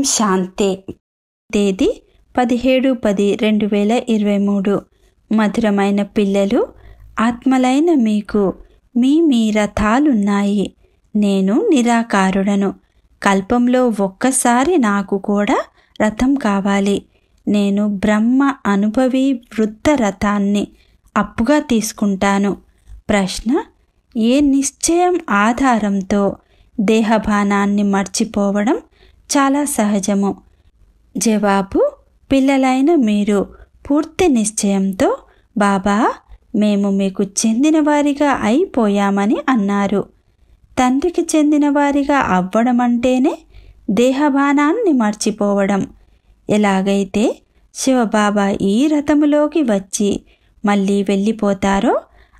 శాంతి. తేదీ 17/10/2023. మధురమైన పిల్లలు, ఆత్మలైన మీకు మీ రథాలున్నాయి. నేను నిరాకారుడను. కల్పంలో ఒక్కసారి నాకు కూడా రథం కావాలి. నేను బ్రహ్మ అనుభవి వృద్ధ రథాన్ని అప్పుగా తీసుకుంటాను. ప్రశ్న: ఏ నిశ్చయం ఆధారంతో దేహభానాన్ని మర్చిపోవడం చాలా సహజము. జవాబు: పిల్లలైన మీరు పూర్తి నిశ్చయంతో బాబా, మేము మీకు చెందినవారిగా అయిపోయామని అన్నారు. తండ్రికి చెందినవారిగా అవ్వడం అంటేనే దేహభానాన్ని మర్చిపోవడం. ఎలాగైతే శివబాబా ఈ రథములోకి వచ్చి మళ్ళీ వెళ్ళిపోతారో,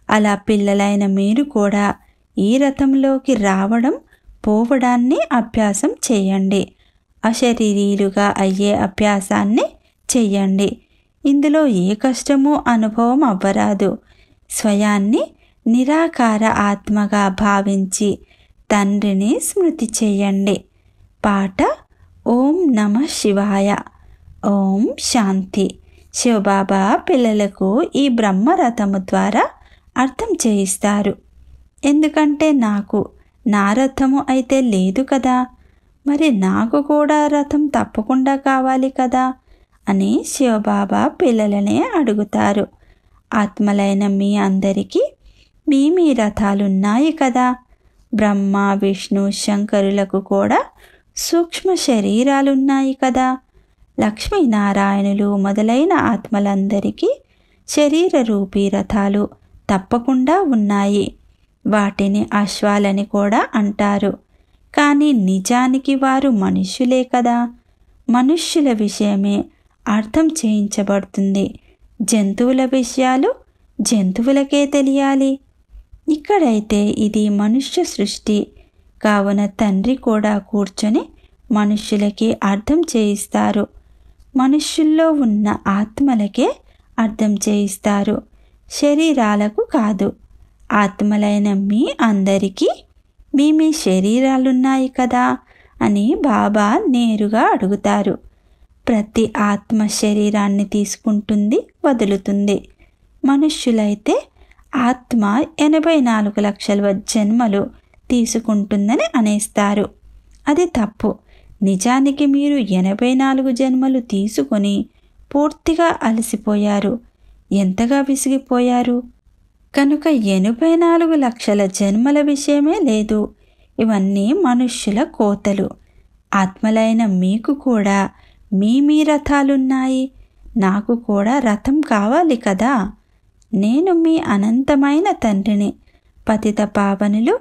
అలా పిల్లలైన మీరు కూడా ఈ రథంలోకి రావడం పోవడాన్ని అభ్యాసం చేయండి. అశరీరీలుగా అయ్యే అభ్యాసాన్ని చెయ్యండి. ఇందులో ఏ కష్టమూ అనుభవం అవ్వరాదు. స్వయాన్ని నిరాకార ఆత్మగా భావించి తండ్రిని స్మృతి చేయండి. పాట: ఓం నమః శివాయ. ఓం శాంతి. శివబాబా పిల్లలకు ఈ బ్రహ్మరథము ద్వారా అర్థం చేయిస్తారు. ఎందుకంటే నాకు నా రథము అయితే లేదు కదా, మరి నాకు కూడా రథం తప్పకుండా కావాలి కదా అని శివబాబా పిల్లలనే అడుగుతారు. ఆత్మలైన మీ అందరికీ మీ రథాలున్నాయి కదా. బ్రహ్మ, విష్ణు, శంకరులకు కూడా సూక్ష్మ శరీరాలున్నాయి కదా. లక్ష్మీనారాయణులు మొదలైన ఆత్మలందరికీ శరీర రూపీ రథాలు తప్పకుండా ఉన్నాయి. వాటిని అశ్వాలని కూడా అంటారు. కానీ నిజానికి వారు మనుష్యులే కదా. మనుష్యుల విషయమే అర్థం చేయించబడుతుంది. జంతువుల విషయాలు జంతువులకే తెలియాలి. ఇక్కడైతే ఇది మనుష్య సృష్టి కావున తండ్రి కూడా కూర్చొని మనుష్యులకి అర్థం చేయిస్తారు. మనుష్యుల్లో ఉన్న ఆత్మలకే అర్థం చేయిస్తారు, శరీరాలకు కాదు. ఆత్మలైన మీ అందరికీ మీ శరీరాలున్నాయి కదా అని బాబా నేరుగా అడుగుతారు. ప్రతి ఆత్మ శరీరాన్ని తీసుకుంటుంది, వదులుతుంది. మనుష్యులైతే ఆత్మ 84 లక్షల జన్మలు తీసుకుంటుందని అనేస్తారు. అది తప్పు. నిజానికి మీరు 84 జన్మలు తీసుకొని పూర్తిగా అలసిపోయారు, ఎంతగా విసిగిపోయారు. కనుక 84 లక్షల జన్మల విషయమే లేదు. ఇవన్నీ మనుష్యుల కోతలు. ఆత్మలైన మీకు కూడా మీ రథాలున్నాయి. నాకు కూడా రథం కావాలి కదా. నేను మీ అనంతమైన తండ్రిని. పతిత పావనులు,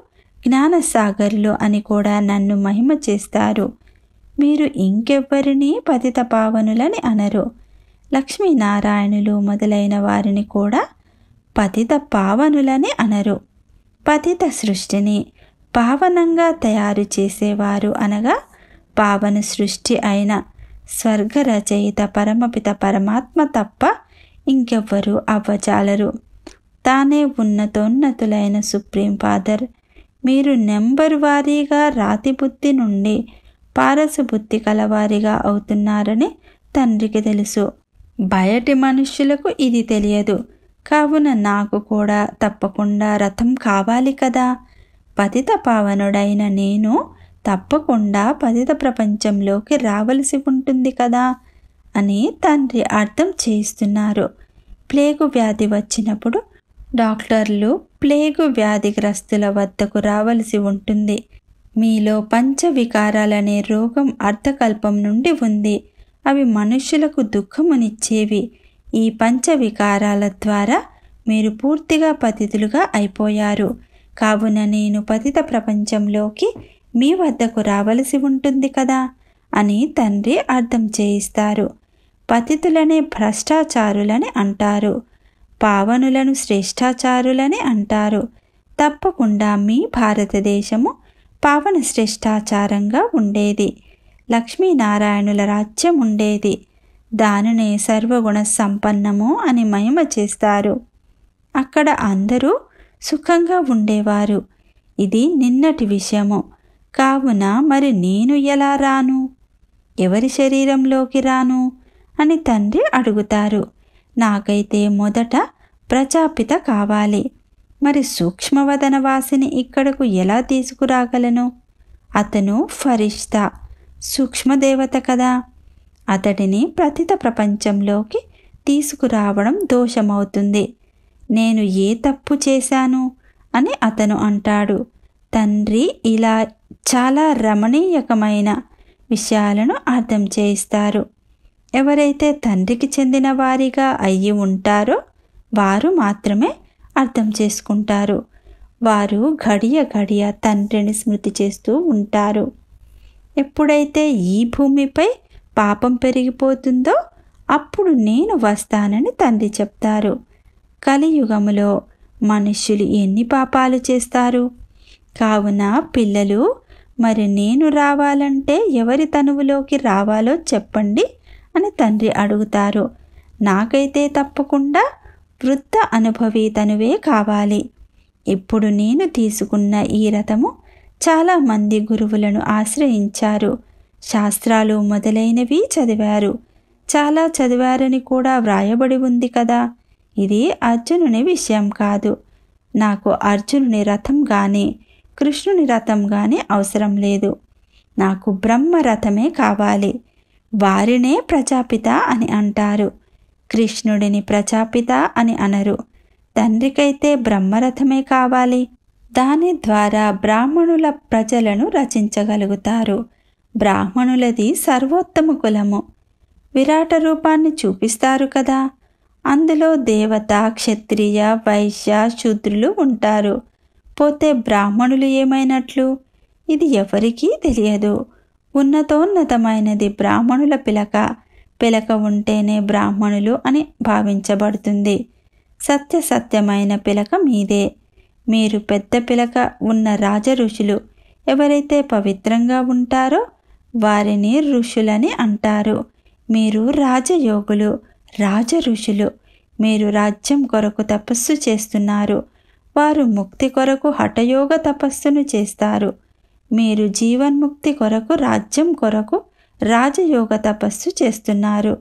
జ్ఞానసాగరులు అని కూడా నన్ను మహిమ చేస్తారు. మీరు ఇంకెవ్వరినీ పతిత పావనులని అనరు. లక్ష్మీనారాయణులు మొదలైన వారిని కూడా పతిత పావనులని అనరు. పతిత సృష్టిని పావనంగా తయారు చేసేవారు అనగా పావన సృష్టి అయిన స్వర్గ రచయిత పరమపిత పరమాత్మ తప్ప ఇంకెవ్వరూ అవ్వజాలరు. తానే ఉన్నతోన్నతులైన సుప్రీం ఫాదర్. మీరు నెంబర్ వారీగా రాతి బుద్ధి నుండి పారసు బుద్ధి కలవారిగా అవుతున్నారని తండ్రికి తెలుసు. బయటి మనుష్యులకు ఇది తెలియదు. కావున నాకు కూడా తప్పకుండా రథం కావాలి కదా. పతిత పావనుడైన నేను తప్పకుండా పతిత ప్రపంచంలోకి రావలసి ఉంటుంది కదా అని తండ్రి అర్థం చేస్తున్నారు. ప్లేగు వ్యాధి వచ్చినప్పుడు డాక్టర్లు ప్లేగు వ్యాధిగ్రస్తుల వద్దకు రావలసి ఉంటుంది. మీలో పంచవికారాలనే రోగం అర్థకల్పం నుండి ఉంది. అవి మనుష్యులకు దుఃఖమునిచ్చేవి. ఈ పంచవికారాల ద్వారా మీరు పూర్తిగా పతితులుగా అయిపోయారు. కావున నేను పతిత ప్రపంచంలోకి మీ వద్దకు రావలసి ఉంటుంది కదా అని తండ్రి అర్థం చేయిస్తారు. పతితులనే భ్రష్టాచారులని అంటారు, పావనులను శ్రేష్టాచారులని అంటారు. తప్పకుండా మీ భారతదేశము పావన శ్రేష్టాచారంగా ఉండేది. లక్ష్మీనారాయణుల రాజ్యం ఉండేది. దానినే సర్వగుణ సంపన్నము అని మహిమ చేస్తారు. అక్కడ అందరూ సుఖంగా ఉండేవారు. ఇది నిన్నటి విషయము. కావున మరి నేను ఎలా రాను? ఎవరి శరీరంలోకి రాను అని తండ్రి అడుగుతారు. నాకైతే మొదట ప్రజాపిత కావాలి. మరి సూక్ష్మవదన వాసిని ఇక్కడకు ఎలా తీసుకురాగలను? అతను ఫరిష్తా, సూక్ష్మదేవత కదా. అతడిని పతిత ప్రపంచంలోకి తీసుకురావడం దోషమవుతుంది. నేను ఏ తప్పు చేశాను అని అతను అంటాడు. తండ్రి ఇలా చాలా రమణీయకమైన విషయాలను అర్థం చేయిస్తారు. ఎవరైతే తండ్రికి చెందిన వారిగా అయ్యి ఉంటారో వారు మాత్రమే అర్థం చేసుకుంటారు. వారు గడియ గడియ తండ్రిని స్మృతి చేస్తూ ఉంటారు. ఎప్పుడైతే ఈ భూమిపై పాపం పెరిగిపోతుందో అప్పుడు నేను వస్తానని తండ్రి చెప్తారు. కలియుగములో మనుష్యులు ఎన్ని పాపాలు చేస్తారు? కావున పిల్లలు, మరి నేను రావాలంటే ఎవరి తనువులోకి రావాలో చెప్పండి అని తండ్రి అడుగుతారు. నాకైతే తప్పకుండా వృద్ధ అనుభవి తనువే కావాలి. ఇప్పుడు నేను తీసుకున్న ఈ రథము చాలామంది గురువులను ఆశ్రయించారు. శాస్త్రాలు మొదలైనవి చదివారు. చాలా చదివారని కూడా వ్రాయబడి ఉంది కదా. ఇది అర్జునుని విషయం కాదు. నాకు అర్జునుని రథం కానీ కృష్ణుని రథం కానీ అవసరం లేదు. నాకు బ్రహ్మ రథమే కావాలి. వారినే ప్రజాపిత అని అంటారు. కృష్ణుడిని ప్రజాపిత అని అనరు. తండ్రికైతే బ్రహ్మరథమే కావాలి. దాని ద్వారా బ్రాహ్మణుల ప్రజలను రచించగలుగుతారు. బ్రాహ్మణులది సర్వోత్తమ కులము. విరాట రూపాన్ని చూపిస్తారు కదా. అందులో దేవత, క్షత్రియ, వైశ్య, శూద్రులు ఉంటారు. పోతే బ్రాహ్మణులు ఏమైనట్లు? ఇది ఎవరికీ తెలియదు. ఉన్నతోన్నతమైనది బ్రాహ్మణుల పిలక. పిలక ఉంటేనే బ్రాహ్మణులు అని భావించబడుతుంది. సత్యమైన పిలక మీదే. మీరు పెద్ద పిలక ఉన్న రాజ ఋషులు. ఎవరైతే పవిత్రంగా ఉంటారో వారిని ఋషులని అంటారు. మీరు రాజయోగులు, రాజ ఋషులు. మీరు రాజ్యం కొరకు తపస్సు చేస్తున్నారు. వారు ముక్తి కొరకు హఠయోగ తపస్సును చేస్తారు. మీరు జీవన్ముక్తి కొరకు, రాజ్యం కొరకు రాజయోగ తపస్సు చేస్తున్నారు.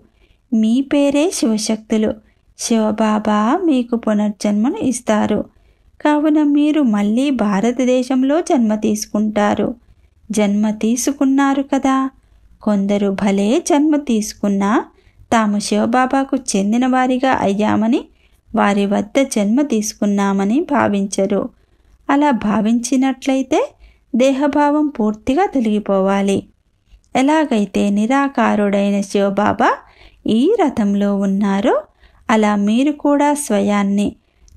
మీ పేరే శివశక్తులు. శివబాబా మీకు పునర్జన్మను ఇస్తారు. కావున మీరు మళ్ళీ భారతదేశంలో జన్మ తీసుకుంటారు. జన్మ తీసుకున్నారు కదా. కొందరు భలే జన్మ తీసుకున్నా తాము శివబాబాకు చెందిన వారిగా అయ్యామని, వారి వద్ద జన్మ తీసుకున్నామని భావించరు. అలా భావించినట్లయితే దేహభావం పూర్తిగా తొలగిపోవాలి. ఎలాగైతే నిరాకారుడైన శివబాబా ఈ రథంలో ఉన్నారో అలా మీరు కూడా స్వయాన్ని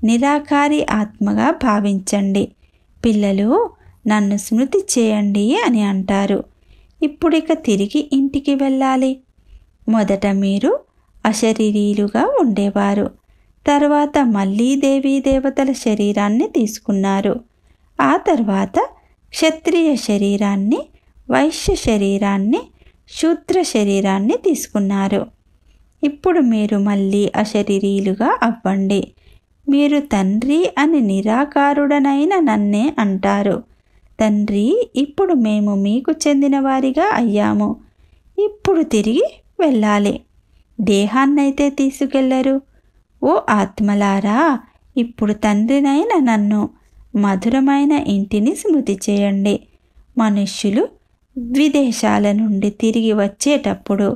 నిరాకారి ఆత్మగా భావించండి. పిల్లలు, నన్ను స్మృతి చేయండి అని అంటారు. ఇప్పుడిక తిరిగి ఇంటికి వెళ్ళాలి. మొదట మీరు అశరీరీలుగా ఉండేవారు. తర్వాత మళ్ళీ దేవీ దేవతల శరీరాన్ని తీసుకున్నారు. ఆ తర్వాత క్షత్రియ శరీరాన్ని, వైశ్య శరీరాన్ని, శూద్ర శరీరాన్ని తీసుకున్నారు. ఇప్పుడు మీరు మళ్ళీ అశరీరీలుగా అవ్వండి. మీరు తండ్రి అని నిరాకారుడనైన నన్నే అంటారు. తండ్రి, ఇప్పుడు మేము మీకు చెందిన వారిగా అయ్యాము. ఇప్పుడు తిరిగి వెళ్ళాలి. దేహాన్నైతే తీసుకెళ్లరు. ఓ ఆత్మలారా, ఇప్పుడు తండ్రినైన నన్ను, మధురమైన ఇంటిని స్మృతి చేయండి. మనుష్యులు విదేశాల నుండి తిరిగి వచ్చేటప్పుడు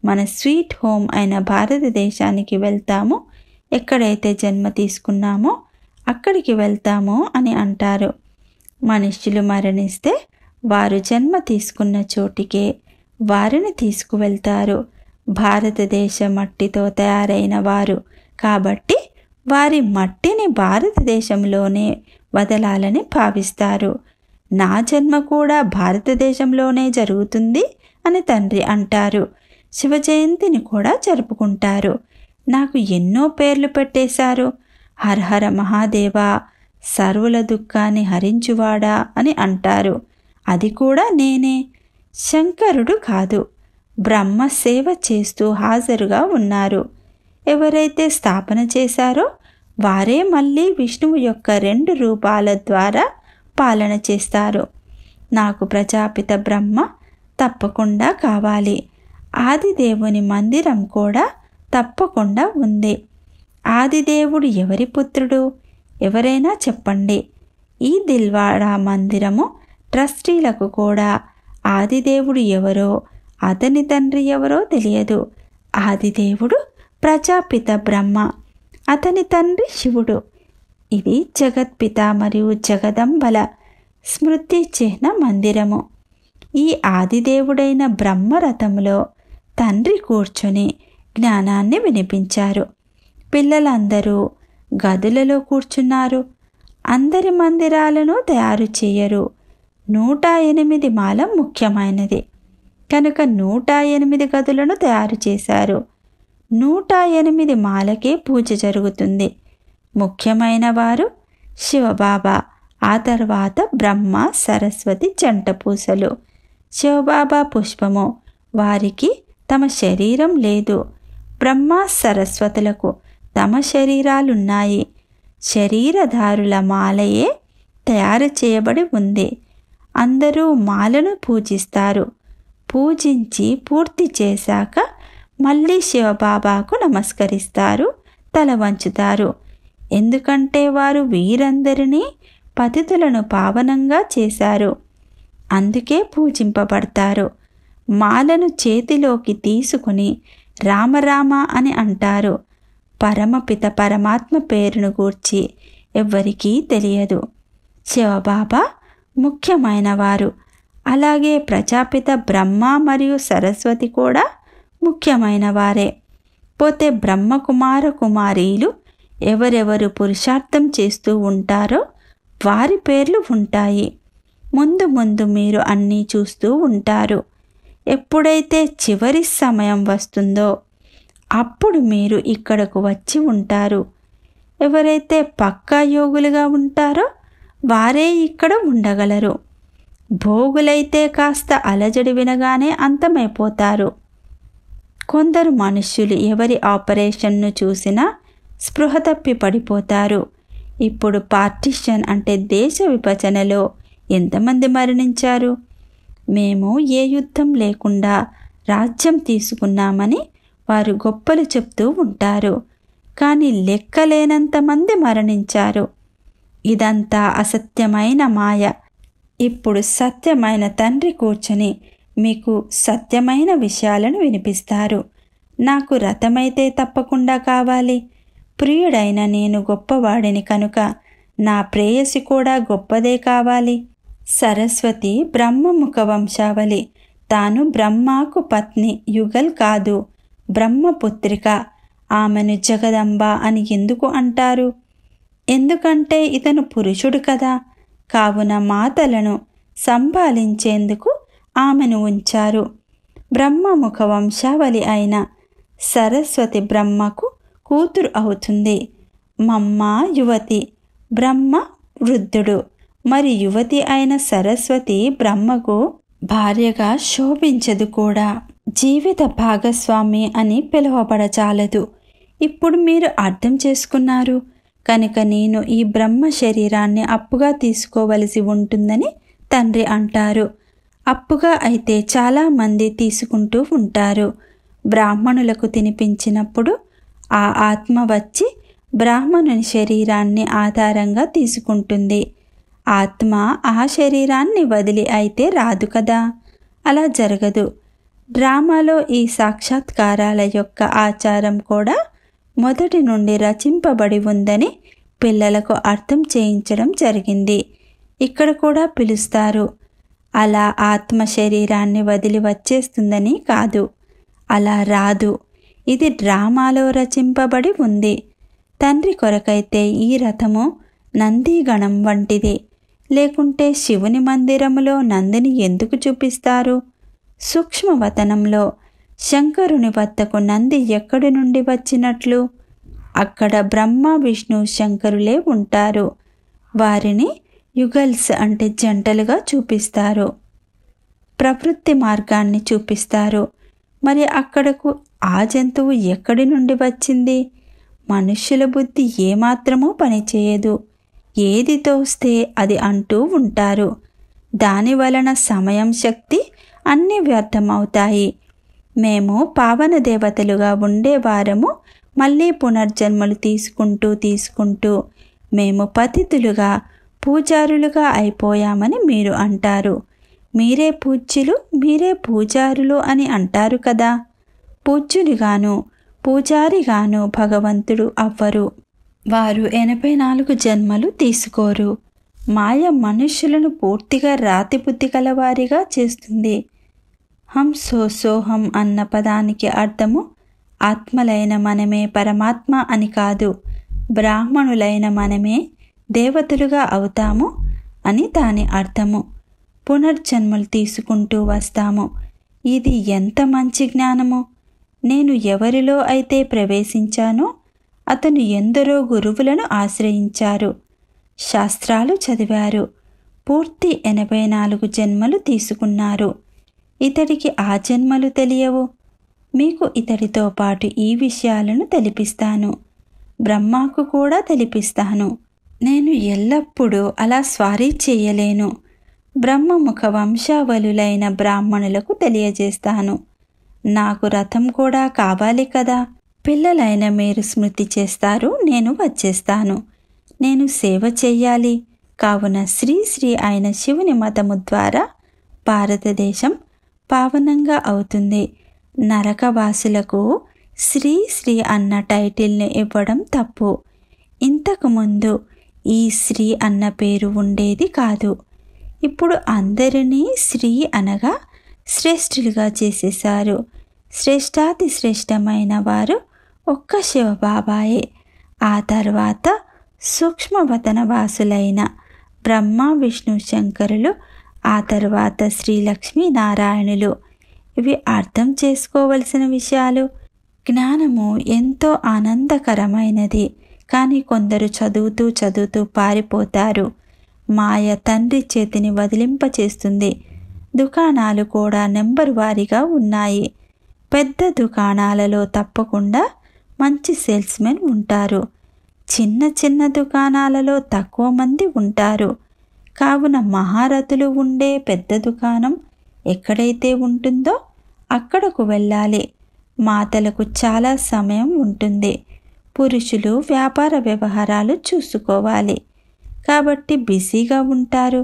మన స్వీట్ హోమ్ అయిన భారతదేశానికి వెళ్తాము. ఎక్కడైతే జన్మ తీసుకున్నామో అక్కడికి వెళ్తాము అని అంటారు. మనుష్యులు మరణిస్తే వారు జన్మ తీసుకున్న చోటికే వారిని తీసుకువెళ్తారు. భారతదేశ మట్టితో తయారైన వారు కాబట్టి వారి మట్టిని భారతదేశంలోనే వదలాలని భావిస్తారు. నా జన్మ కూడా భారతదేశంలోనే జరుగుతుంది అని తండ్రి అంటారు. శివ జయంతిని కూడా జరుపుకుంటారు. నాకు ఎన్నో పేర్లు పెట్టేశారు. హరహర మహాదేవా, సర్వుల దుఃఖాన్ని హరించువాడా అని అంటారు. అది కూడా నేనే, శంకరుడు కాదు. బ్రహ్మ సేవ చేస్తూ హాజరుగా ఉన్నారు. ఎవరైతే స్థాపన చేశారో వారే మళ్ళీ విష్ణువు యొక్క 2 రూపాల ద్వారా పాలన చేస్తారు. నాకు ప్రజాపిత బ్రహ్మ తప్పకుండా కావాలి. ఆదిదేవుని మందిరం కూడా తప్పకుండా ఉంది. ఆదిదేవుడు ఎవరి పుత్రుడు? ఎవరైనా చెప్పండి. ఈ దిల్వాడా మందిరము ట్రస్టీలకు కూడా ఆదిదేవుడు ఎవరో, అతని తండ్రి ఎవరో తెలియదు. ఆదిదేవుడు ప్రజాపిత బ్రహ్మ, అతని తండ్రి శివుడు. ఇది జగత్పిత మరియు జగదంబల స్మృతి చిహ్న మందిరము. ఈ ఆదిదేవుడైన బ్రహ్మరథములో తండ్రి కూర్చొని జ్ఞానాన్ని వినిపించారు. పిల్లలందరూ గదులలో కూర్చున్నారు. అందరి మందిరాలను తయారు చేయరు. 108 మాల ముఖ్యమైనది కనుక 108 గదులను తయారు చేశారు. 108 మాలకే పూజ జరుగుతుంది. ముఖ్యమైన వారు శివబాబా, ఆ తర్వాత బ్రహ్మ సరస్వతి జంట పూసలు. శివబాబా పుష్పము, వారికి తమ శరీరం లేదు. బ్రహ్మ సరస్వతులకు తమ శరీరాలున్నాయి. శరీరధారుల మాలయే తయారు చేయబడి ఉంది. అందరూ మాలను పూజిస్తారు. పూజించి పూర్తి చేశాక మళ్ళీ శివబాబాకు నమస్కరిస్తారు, తల వంచుతారు. ఎందుకంటే వారు వీరందరినీ పతితులను పావనంగా చేశారు. అందుకే పూజింపబడతారు. మాలను చేతిలోకి తీసుకుని రామరామ అని అంటారు. పరమపిత పరమాత్మ పేరును గూర్చి ఎవ్వరికీ తెలియదు. శివబాబా ముఖ్యమైన వారు. అలాగే ప్రజాపిత బ్రహ్మ మరియు సరస్వతి కూడా ముఖ్యమైన వారే. పోతే బ్రహ్మకుమార కుమారీలు ఎవరెవరు పురుషార్థం చేస్తూ ఉంటారో వారి పేర్లు ఉంటాయి. ముందు ముందు మీరు అన్నీ చూస్తూ ఉంటారు. ఎప్పుడైతే చివరి సమయం వస్తుందో అప్పుడు మీరు ఇక్కడకు వచ్చి ఉంటారు. ఎవరైతే పక్కా యోగులుగా ఉంటారో వారే ఇక్కడ ఉండగలరు. భోగులైతే కాస్త అలజడి వినగానే అంతమైపోతారు. కొందరు మనుష్యులు ఎవరి ఆపరేషన్ను చూసినా స్పృహ తప్పి పడిపోతారు. ఇప్పుడు పార్టిషన్ అంటే దేశ విభజనలో ఎంతమంది మరణించారు? మేము ఏ యుద్ధం లేకుండా రాజ్యం తీసుకున్నామని వారు గొప్పలు చెప్తూ ఉంటారు. కానీ లెక్కలేనంతమంది మరణించారు. ఇదంతా అసత్యమైన మాయ. ఇప్పుడు సత్యమైన తండ్రి కూర్చొని మీకు సత్యమైన విషయాలను వినిపిస్తారు. నాకు రథమైతే తప్పకుండా కావాలి. ప్రియుడైన నేను గొప్పవాడిని కనుక నా ప్రేయసి కూడా గొప్పదే కావాలి. సరస్వతి బ్రహ్మముఖ వంశావళి. తాను బ్రహ్మకు పత్ని, యుగల్ కాదు, బ్రహ్మపుత్రిక. ఆమెను జగదంబ అని ఎందుకు అంటారు? ఎందుకంటే ఇతను పురుషుడు కదా. కావున మాతలను సంపాలించేందుకు ఆమెను ఉంచారు. బ్రహ్మముఖ వంశావళి అయిన సరస్వతి బ్రహ్మకు కూతురు అవుతుంది. మమ్మ యువతి, బ్రహ్మ వృద్ధుడు. మరి యువతి అయిన సరస్వతి బ్రహ్మకు భార్యగా శోభించదు కూడా. జీవిత భాగస్వామి అని పిలువబడచాలదు. ఇప్పుడు మీరు అర్థం చేసుకున్నారు కనుక నేను ఈ బ్రహ్మ శరీరాన్ని అప్పుగా తీసుకోవలసి ఉంటుందని తండ్రి అంటారు. అప్పుగా అయితే చాలామంది తీసుకుంటూ ఉంటారు. బ్రాహ్మణులకు తినిపించినప్పుడు ఆ ఆత్మ వచ్చి బ్రాహ్మణుని శరీరాన్ని ఆధారంగా తీసుకుంటుంది. ఆత్మ ఆ శరీరాన్ని వదిలి అయితే రాదు కదా. అలా జరగదు. డ్రామాలో ఈ సాక్షాత్కారాల యొక్క ఆచారం కూడా మొదటి నుండి రచింపబడి ఉందని పిల్లలకు అర్థం చేయించడం జరిగింది. ఇక్కడ కూడా పిలుస్తారు. అలా ఆత్మ శరీరాన్ని వదిలి వచ్చేస్తుందని కాదు. అలా రాదు. ఇది డ్రామాలో రచింపబడి ఉంది. తండ్రి కొరకైతే ఈ రథము నందిగణం వంటిది. లేకుంటే శివుని మందిరములో నందిని ఎందుకు చూపిస్తారు? సూక్ష్మవతనంలో శంకరుని వద్దకు నంది ఎక్కడి నుండి వచ్చినట్లు? అక్కడ బ్రహ్మ విష్ణు శంకరులే ఉంటారు. వారిని యుగల్స్ అంటే జంటలుగా చూపిస్తారు. ప్రవృత్తి మార్గాన్ని చూపిస్తారు. మరి అక్కడకు ఆ జంతువు ఎక్కడి నుండి వచ్చింది? మనుష్యుల బుద్ధి ఏమాత్రమూ పనిచేయదు. ఏది తోస్తే అది అంటూ ఉంటారు. దాని వలన సమయం, శక్తి అన్నీ వ్యర్థమవుతాయి. మేము పావన దేవతలుగా ఉండేవారము, మళ్ళీ పునర్జన్మలు తీసుకుంటూ మేము పతితులుగా పూజారులుగా అయిపోయామని మీరు అంటారు. మీరే పూజ్యులు, మీరే పూజారులు అని అంటారు కదా. పూజ్యునిగాను పూజారిగాను భగవంతుడు అవ్వరు. వారు 84 జన్మలు తీసుకోరు. మాయ మనుష్యులను పూర్తిగా రాతిబుద్ధి కలవారిగా చేస్తుంది. హం సోహం అన్న పదానికి అర్థము ఆత్మలైన మనమే పరమాత్మ అని కాదు, బ్రాహ్మణులైన మనమే దేవతలుగా అవుతాము అని దాని అర్థము. పునర్జన్మలు తీసుకుంటూ వస్తాము. ఇది ఎంత మంచి జ్ఞానము! నేను ఎవరిలో అయితే ప్రవేశించానో అతను ఎందరో గురువులను ఆశ్రయించారు, శాస్త్రాలు చదివారు, పూర్తి 84 జన్మలు తీసుకున్నారు. ఇతడికి ఆ జన్మలు తెలియవు. మీకు ఇతడితో పాటు ఈ విషయాలను తెలిపిస్తాను, బ్రహ్మాకు కూడా తెలిపిస్తాను. నేను ఎల్లప్పుడూ అలా స్వారీ చేయలేను. బ్రహ్మముఖ వంశావళులైన బ్రాహ్మణులకు తెలియజేస్తాను. నాకు రథం కూడా కావాలి కదా. పిల్లలైన మీరు స్మృతి చేస్తారు, నేను వచ్చేస్తాను. నేను సేవ చెయ్యాలి. కావున శ్రీ అయిన శివుని మతము ద్వారా భారతదేశం పావనంగా అవుతుంది. నరకవాసులకు శ్రీ అన్న టైటిల్ని ఇవ్వడం తప్పు. ఇంతకుముందు ఈ శ్రీ అన్న పేరు ఉండేది కాదు. ఇప్పుడు అందరినీ శ్రీ అనగా శ్రేష్ఠులుగా చేసేశారు. శ్రేష్టాతి శ్రేష్టమైన వారు ఒక్క శివబాబాయే. ఆ తర్వాత సూక్ష్మవతన వాసులైన బ్రహ్మ విష్ణు శంకరులు, ఆ తర్వాత శ్రీలక్ష్మీ నారాయణులు. ఇవి అర్థం చేసుకోవలసిన విషయాలు. జ్ఞానము ఎంతో ఆనందకరమైనది. కానీ కొందరు చదువుతూ పారిపోతారు. మాయ తండ్రి చేతిని వదిలింపచేస్తుంది. దుకాణాలు కూడా నెంబర్ వారీగా ఉన్నాయి. పెద్ద దుకాణాలలో తప్పకుండా మంచి సేల్స్మెన్ ఉంటారు. చిన్న దుకాణాలలో తక్కువ మంది ఉంటారు. కావున మహారథులు ఉండే పెద్ద దుకాణం ఎక్కడైతే ఉంటుందో అక్కడకు వెళ్ళాలి. మాతలకు చాలా సమయం ఉంటుంది. పురుషులు వ్యాపార వ్యవహారాలు చూసుకోవాలి కాబట్టి బిజీగా ఉంటారు.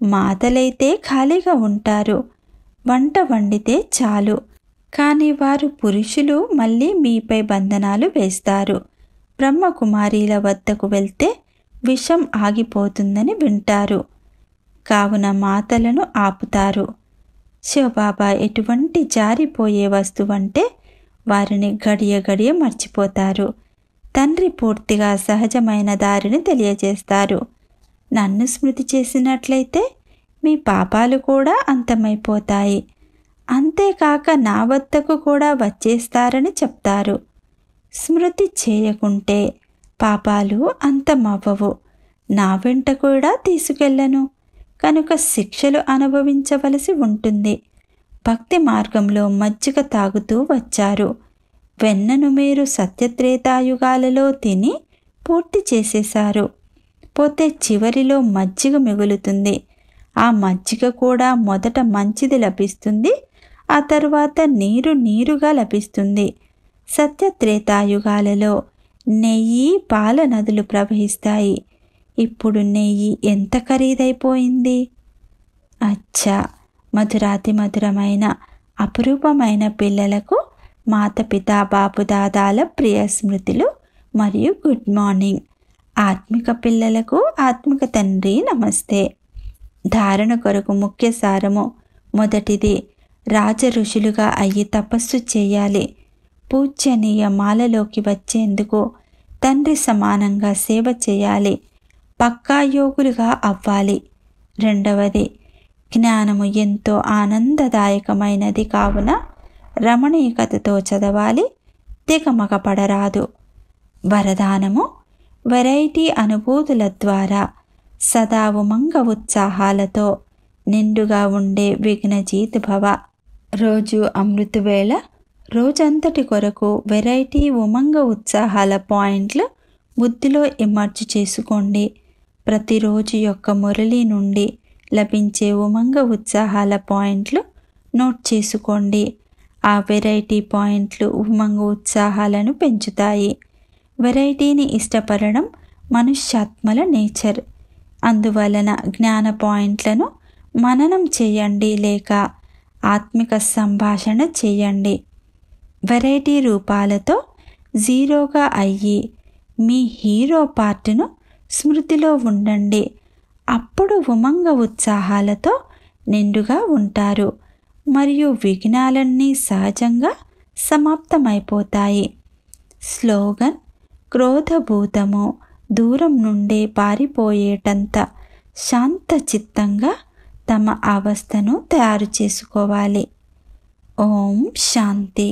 మాతలైతే ఖాళీగా ఉంటారు. వంట వండితే చాలు. కానీ వారు పురుషులు మళ్ళీ మీపై బంధనాలు వేస్తారు. బ్రహ్మకుమారీల వద్దకు వెళ్తే విషం ఆగిపోతుందని వింటారు. కావున మాతలను ఆపుతారు. శివబాబా ఎటువంటి జారిపోయే వస్తువంటే వారిని గడియ మర్చిపోతారు. తండ్రి పూర్తిగా సహజమైన దారిని తెలియజేస్తారు. నన్ను స్మృతి చేసినట్లయితే మీ పాపాలు కూడా అంతమైపోతాయి. అంతేకాక నా వద్దకు కూడా వచ్చేస్తారని చెప్తారు. స్మృతి చేయకుంటే పాపాలు అంతమవ్వవు. నా వెంట కూడా తీసుకెళ్ళను కనుక శిక్షలు అనుభవించవలసి ఉంటుంది. భక్తి మార్గంలో మజ్జిగ తాగుతూ వచ్చారు. వెన్నను మీరు సత్యత్రేతాయుగాలలో తిని పూర్తి చేసేశారు. పోతే చివరిలో మజ్జిగ మిగులుతుంది. ఆ మజ్జిగ కూడా మొదట మంచిది లభిస్తుంది, ఆ తర్వాత నీరుగా లభిస్తుంది. సత్యత్రేతాయుగాలలో నెయ్యి, పాల నదులు ప్రవహిస్తాయి. ఇప్పుడు నెయ్యి ఎంత ఖరీదైపోయింది. అచ్చా, మధురాతి మధురమైన అపురూపమైన పిల్లలకు మాతపిత బాపుదాదాల ప్రియ స్మృతులు మరియు గుడ్ మార్నింగ్. ఆత్మిక పిల్లలకు ఆత్మిక తండ్రి నమస్తే. ధారణ కొరకు ముఖ్య సారము. మొదటిది, రాజ ఋషులుగా అయ్యి తపస్సు చేయాలి. పూజ్యనీయ మాలలోకి వచ్చేందుకు తండ్రి సమానంగా సేవ చేయాలి. పక్కా యోగులుగా అవ్వాలి. రెండవది, జ్ఞానము ఎంతో ఆనందదాయకమైనది కావున రమణీయకతతో చదవాలి, తికమక పడరాదు. వరదానము, వెరైటీ అనుభూతుల ద్వారా సదా ఉమంగ ఉత్సాహాలతో నిండుగా ఉండే విఘ్నజీత్ భవ. రోజు అమృతవేళ రోజంతటి కొరకు వెరైటీ ఉమంగ ఉత్సాహాల పాయింట్లు బుద్ధిలో ఇమర్జ్ చేసుకోండి. ప్రతిరోజు యొక్క మురళి నుండి లభించే ఉమంగ ఉత్సాహాల పాయింట్లు నోట్ చేసుకోండి. ఆ వెరైటీ పాయింట్లు ఉమంగు ఉత్సాహాలను పెంచుతాయి. వెరైటీని ఇష్టపడడం మనుష్యాత్మల నేచర్. అందువలన జ్ఞాన పాయింట్లను మననం చేయండి లేక ఆత్మిక సంభాషణ చేయండి. వెరైటీ రూపాలతో జీరోగా అయ్యి మీ హీరో పార్ట్ను స్మృతిలో ఉండండి. అప్పుడు ఉమంగ ఉత్సాహాలతో నిండుగా ఉంటారు మరియు విఘ్నాలన్నీ సహజంగా సమాప్తమైపోతాయి. స్లోగన్: క్రోధభూతము దూరం నుండే పారిపోయేటంత శాంత చిత్తంగా తమ అవస్థను తయారు చేసుకోవాలి. ఓం శాంతి.